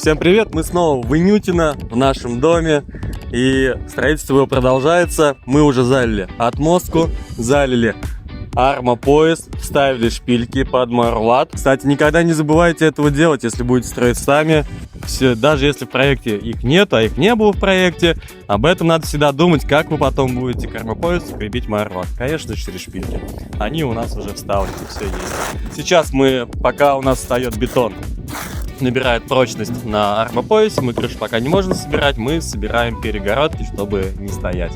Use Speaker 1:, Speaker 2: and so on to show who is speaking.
Speaker 1: Всем привет, мы снова в Инютино, в нашем доме, и строительство его продолжается. Мы уже залили отмостку, залили армопояс, вставили шпильки под Марват. Кстати, никогда не забывайте этого делать, если будете строить сами. Все, даже если в проекте их нет, а их не было в проекте, об этом надо всегда думать, как вы потом будете к армопоясу крепить Марват. Конечно, 4 шпильки. Они у нас уже вставлены, все есть. Сейчас мы, пока у нас встает бетон, набирает прочность на армопоясе, мы крышу пока не можем собирать, мы собираем перегородки, чтобы не стоять.